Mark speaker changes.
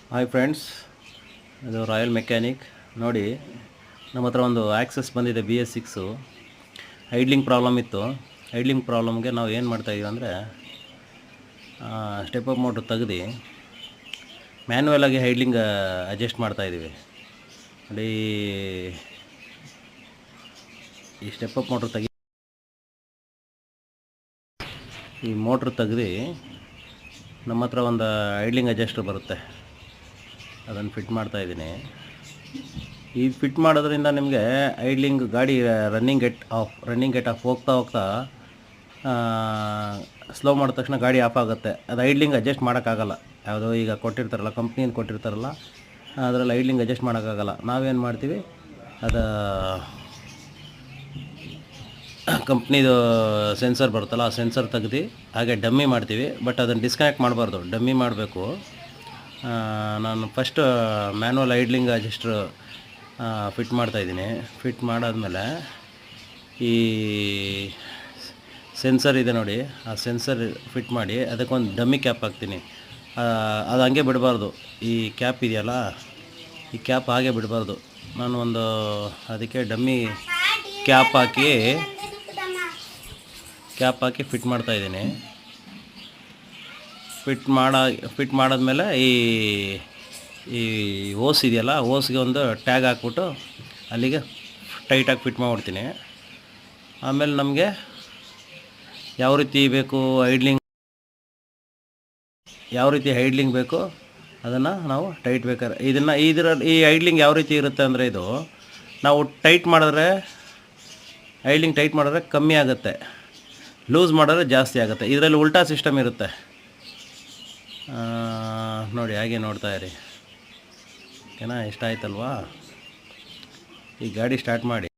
Speaker 1: Hi friends, ಇದು royal mechanic. ನೋಡಿ, ನಮ್ಮ ಹತ್ರ ಒಂದು ಆಕ್ಸೆಸ್ ಬಂದಿದೆ BS6. ಐಡ್ಲಿಂಗ್ ಪ್ರಾಬ್ಲಮ್ ಇತ್ತು. ಐಡ್ಲಿಂಗ್ ಪ್ರಾಬ್ಲಮ್ಗೆ ನಾವು ಏನು ಮಾಡ್ತಾಯಿದ್ದೀವಿ ಅಂದರೆ, ಸ್ಟೆಪ್ ಅಪ್ ಮೋಟ್ರ್ ತೆಗೆದು ಮ್ಯಾನ್ಯುವಲಾಗಿ ಐಡ್ಲಿಂಗ್ ಅಡ್ಜಸ್ಟ್ ಮಾಡ್ತಾಯಿದ್ದೀವಿ. ನೋಡಿ, ಈ ಸ್ಟೆಪ್ ಅಪ್ ಮೋಟ್ರ್ ಈ ಮೋಟ್ರ್ ತೆಗೆದು ನಮ್ಮ ಹತ್ರ ಒಂದು ಐಡ್ಲಿಂಗ್ ಅಡ್ಜಸ್ಟರ್ ಬರುತ್ತೆ, ಅದನ್ನು ಫಿಟ್ ಮಾಡ್ತಾಯಿದ್ದೀನಿ. ಈ ಫಿಟ್ ಮಾಡೋದ್ರಿಂದ ನಿಮಗೆ ಐಡ್ಲಿಂಗ್ ಗಾಡಿ ರನ್ನಿಂಗ್ ಗೆಟ್ ಆಫ್ ಹೋಗ್ತಾ ಸ್ಲೋ ಮಾಡಿದ ತಕ್ಷಣ ಗಾಡಿ ಆಫ್ ಆಗುತ್ತೆ. ಅದು ಐಡ್ಲಿಂಗ್ ಅಡ್ಜಸ್ಟ್ ಮಾಡೋಕ್ಕಾಗಲ್ಲ. ಯಾವುದೋ ಈಗ ಕೊಟ್ಟಿರ್ತಾರಲ್ಲ, ಕಂಪ್ನಿಯಿಂದ ಕೊಟ್ಟಿರ್ತಾರಲ್ಲ, ಅದರಲ್ಲಿ ಐಡ್ಲಿಂಗ್ ಅಡ್ಜಸ್ಟ್ ಮಾಡೋಕ್ಕಾಗಲ್ಲ. ನಾವೇನು ಮಾಡ್ತೀವಿ, ಅದು ಕಂಪ್ನಿದು ಸೆನ್ಸರ್ ಬರುತ್ತಲ್ಲ, ಆ ಸೆನ್ಸರ್ ತೆಗ್ದು ಹಾಗೆ ಡಮ್ಮಿ ಮಾಡ್ತೀವಿ. ಬಟ್ ಅದನ್ನು ಡಿಸ್ಕನೆಕ್ಟ್ ಮಾಡಬಾರ್ದು, ಡಮ್ಮಿ ಮಾಡಬೇಕು. ನಾನು ಫಸ್ಟ್ ಮ್ಯಾನ್ಯುವಲ್ ಐಡ್ಲಿಂಗ್ ಅಡ್ಜಸ್ಟ್ರು ಫಿಟ್ ಮಾಡ್ತಾಯಿದ್ದೀನಿ. ಫಿಟ್ ಮಾಡಾದಮೇಲೆ ಈ ಸೆನ್ಸರ್ ಇದೆ ನೋಡಿ, ಆ ಸೆನ್ಸರ್ ಫಿಟ್ ಮಾಡಿ ಅದಕ್ಕೊಂದು ಡಮ್ಮಿ ಕ್ಯಾಪ್ ಹಾಕ್ತೀನಿ. ಅದು ಹಂಗೆ ಬಿಡಬಾರ್ದು. ಈ ಕ್ಯಾಪ್ ಇದೆಯಲ್ಲ, ಈ ಕ್ಯಾಪ್ ಹಾಗೆ ಬಿಡಬಾರ್ದು. ನಾನು ಅದಕ್ಕೆ ಡಮ್ಮಿ ಕ್ಯಾಪ್ ಹಾಕಿ ಫಿಟ್ ಮಾಡ್ತಾಯಿದ್ದೀನಿ. ಫಿಟ್ ಮಾಡಾದ್ಮೇಲೆ ಈ ಓಸ್ ಇದೆಯಲ್ಲ, ಓಸ್ಗೆ ಒಂದು ಟ್ಯಾಗ್ ಹಾಕ್ಬಿಟ್ಟು ಅಲ್ಲಿಗೆ ಟೈಟಾಗಿ ಫಿಟ್ ಮಾಡಿಬಿಡ್ತೀನಿ. ಆಮೇಲೆ ನಮಗೆ ಯಾವ ರೀತಿ ಐಡ್ಲಿಂಗ್ ಬೇಕು ಅದನ್ನು ನಾವು ಟೈಟ್ ಬೇಕಾದ್ರೆ ಈ ಐಡ್ಲಿಂಗ್ ಯಾವ ರೀತಿ ಇರುತ್ತೆ ಅಂದರೆ, ಇದು ನಾವು ಐಡ್ಲಿಂಗ್ ಟೈಟ್ ಮಾಡಿದ್ರೆ ಕಮ್ಮಿ ಆಗುತ್ತೆ, ಲೂಸ್ ಮಾಡಿದ್ರೆ ಜಾಸ್ತಿ ಆಗುತ್ತೆ. ಇದರಲ್ಲಿ ಉಲ್ಟಾ ಸಿಸ್ಟಮ್ ಇರುತ್ತೆ. ನೋಡಿ, ಹಾಗೆ ನೋಡ್ತಾ ಇರಿ. ಓಕೆನಾ? ಇಷ್ಟ ಆಯ್ತಲ್ವಾ? ಈ ಗಾಡಿ ಸ್ಟಾರ್ಟ್ ಮಾಡಿ.